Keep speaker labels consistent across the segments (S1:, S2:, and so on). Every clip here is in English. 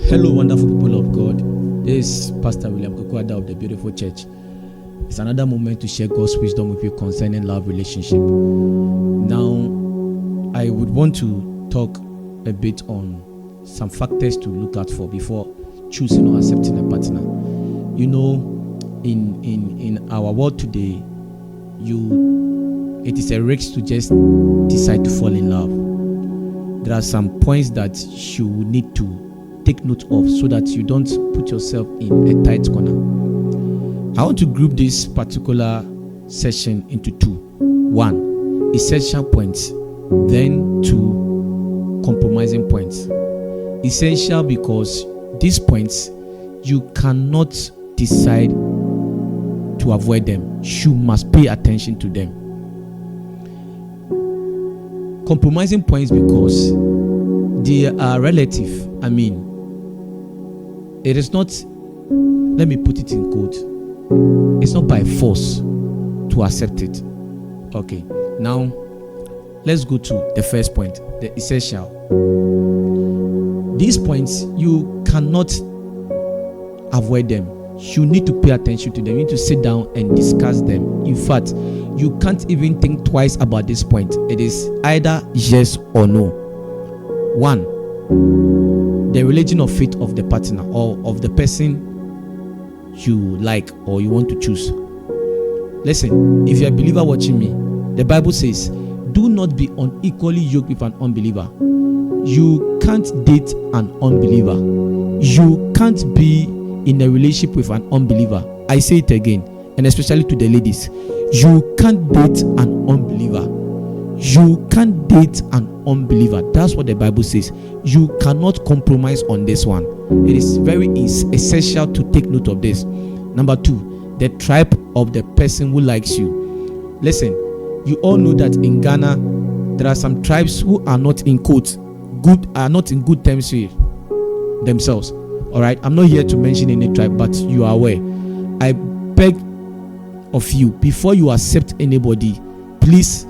S1: Hello, wonderful people of God. This is Pastor William Addai of the Beautiful Church. It's another moment to share God's wisdom with you concerning love relationship. Now, I would want to talk a bit on some factors to look out for before choosing or accepting a partner. You know, in our world today, it is a risk to just decide to fall in love. There are some points that you need to take note of so that you don't put yourself in a tight corner. I want to group this particular session into two. One, essential points, then two, compromising points. Essential because these points, you cannot decide to avoid them. You must pay attention to them. Compromising points because they are relative. I mean, it is not, let me put it in quote, it's not by force to accept it. Okay, now let's go to the first point, the essential. These points, you cannot avoid them. You need to pay attention to them. You need to sit down and discuss them. In fact, you can't even think twice about this point. It is either yes or no. One, the religion of faith of the partner or of the person you like or you want to choose. Listen, if you're a believer watching me, the Bible says, do not be unequally yoked with an unbeliever. You can't date an unbeliever. You can't be in a relationship with an unbeliever. I say it again, and especially to the ladies. You can't date an unbeliever. You can't date an unbeliever. That's what the Bible says. You cannot compromise on this one. It is very essential to take note of this. Number two, the tribe of the person who likes you. Listen, you all know that in Ghana, there are some tribes who are not in quotes, are not in good terms with themselves. All right, I'm not here to mention any tribe, but you are aware. I beg of you, before you accept anybody, please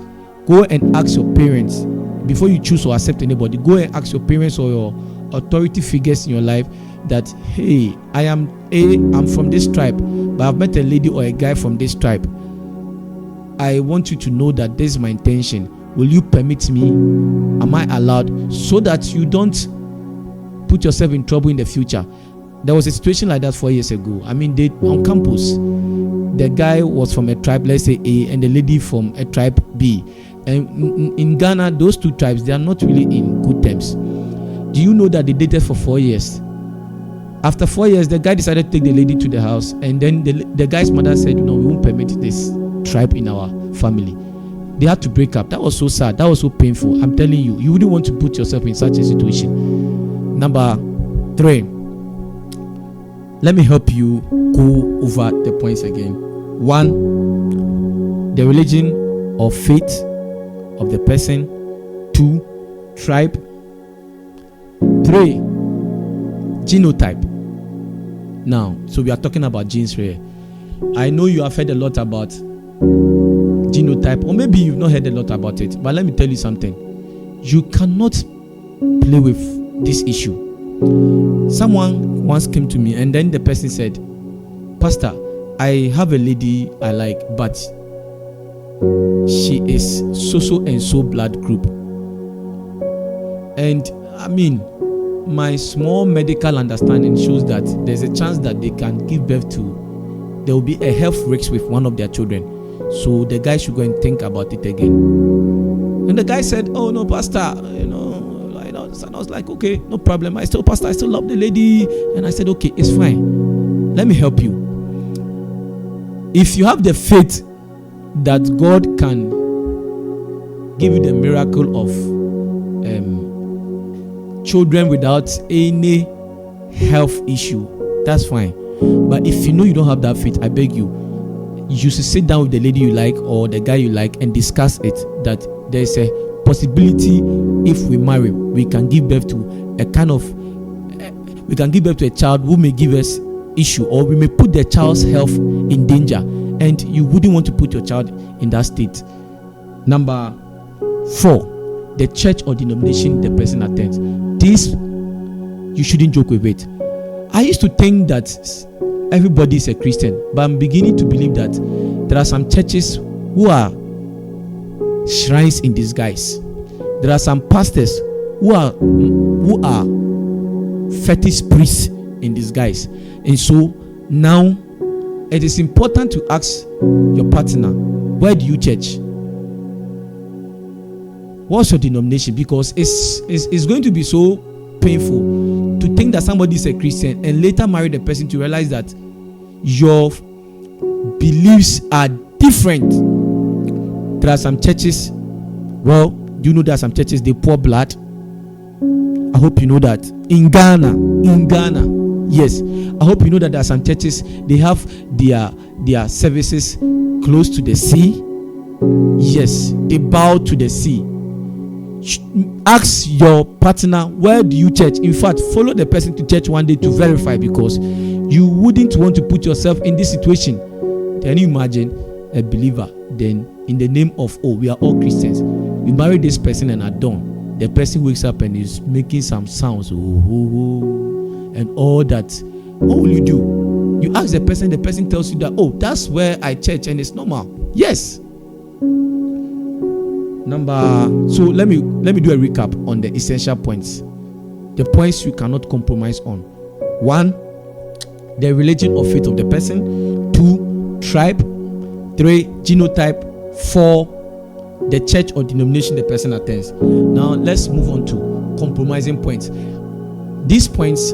S1: go and ask your parents. Before you choose or accept anybody, go and ask your parents or your authority figures in your life that, hey, I'm from this tribe, but I've met a lady or a guy from this tribe. I want you to know that this is my intention. Will you permit me? Am I allowed? So that you don't put yourself in trouble in the future. There was a situation like that 4 years ago. I mean, on campus, the guy was from a tribe, let's say A, and the lady from a tribe B. And in Ghana, those two tribes, they are not really in good terms. Do you know that they dated for 4 years? After 4 years, the guy decided to take the lady to the house, and then the guy's mother said, no, we won't permit this tribe in our family. They had to break up. That was so sad. That was so painful. I'm telling you, you wouldn't want to put yourself in such a situation. Number three, let me help you go over the points again. One, the religion or faith of the person. Two, tribe. Three, genotype. Now, so we are talking about genes here. I know you have heard a lot about genotype, or maybe you've not heard a lot about it, but let me tell you something. You cannot play with this issue. Someone once came to me, and then the person said, Pastor, I have a lady I like, but she is so and so blood group. And I mean, my small medical understanding shows that there's a chance that they can give birth to, there will be a health risk with one of their children. So the guy should go and think about it again. And the guy said, oh no, Pastor, and I was like, okay, no problem. Pastor, I still love the lady. And I said, okay, it's fine. Let me help you. If you have the faith that God can give you the miracle of children without any health issue, that's fine. But if you know you don't have that faith, I beg you, you should sit down with the lady you like or the guy you like and discuss it, that there's a possibility if we marry, we can give birth to a child who may give us issue, or we may put the child's health in danger, and you wouldn't want to put your child in that state. Number 4, the church or denomination the person attends. This you shouldn't joke with it. I used to think that everybody is a Christian, but I'm beginning to believe that there are some churches who are shrines in disguise. There are some pastors who are fetish priests in disguise. And so now it is important to ask your partner, where do you church? What's your denomination? Because it's going to be so painful to think that somebody is a Christian and later marry the person to realize that your beliefs are different. There are some churches, well, do you know there are some churches they pour blood? I hope you know that. In Ghana, yes, I hope you know that there are some churches they have their services close to the sea. Yes, they bow to the sea. Ask your partner, where do you church? In fact, follow the person to church one day to verify, because you wouldn't want to put yourself in this situation. Can you imagine a believer then in the name of, oh, we are all Christians, we marry this person and are done. The person wakes up and is making some sounds, and all that. What will you do? You ask the person tells you that, oh, that's where I church and it's normal. Yes. So let me do a recap on the essential points. The points you cannot compromise on. 1, the religion or faith of the person. 2, tribe. 3, genotype. 4, the church or denomination the person attends. Now let's move on to compromising points. These points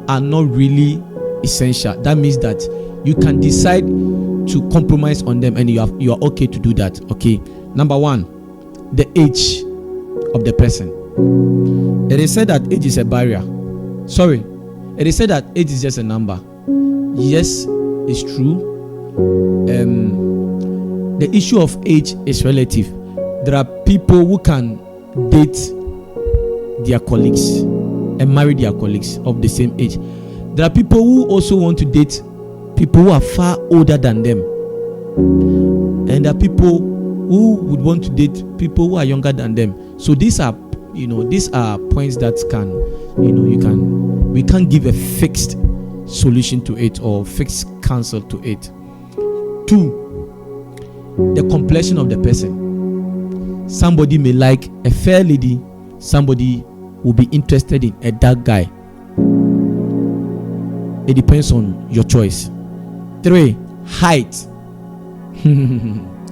S1: are not really essential. That means that you can decide to compromise on them and you are okay to do that. Okay. Number 1, the age of the person. It is said that age is a barrier. It is said that age is just a number. Yes, it's true. The issue of age is relative. There are people who can date their colleagues and marry their colleagues of the same age. There are people who also want to date people who are far older than them, and there are people who would want to date people who are younger than them. So these are points that we can't give a fixed solution to it or fixed counsel to it. 2, the complexion of the person. Somebody may like a fair lady, somebody will be interested in a dark guy. It depends on your choice. 3, height.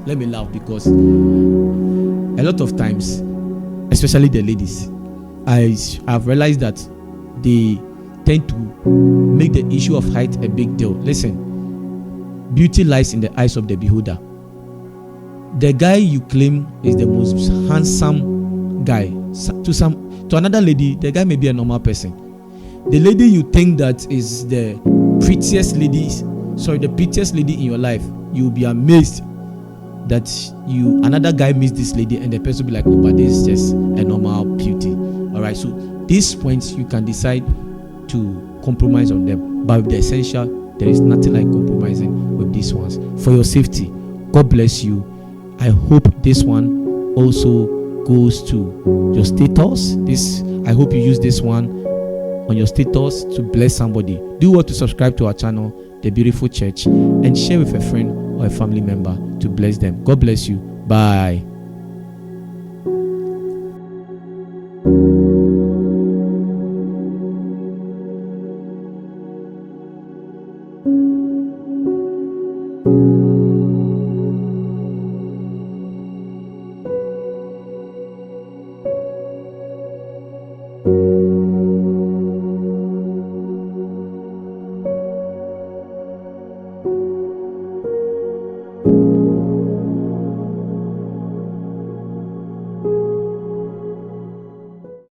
S1: Let me laugh, because a lot of times, especially the ladies, I've realized that they tend to make the issue of height a big deal. Listen, beauty lies in the eyes of the beholder. The guy you claim is the most handsome guy, to another lady, the guy may be a normal person. The lady you think that is the prettiest lady in your life, you'll be amazed that another guy meets this lady and the person will be like, oh, but this is just a normal beauty. All right, so these points you can decide to compromise on them, but with the essential, there is nothing like compromising with these ones for your safety. God bless you. I hope this one also goes to your status. I hope you use this one on your status to bless somebody. Do well to subscribe to our channel, The Beautiful Church, and share with a friend or a family member to bless them. God bless you. Bye.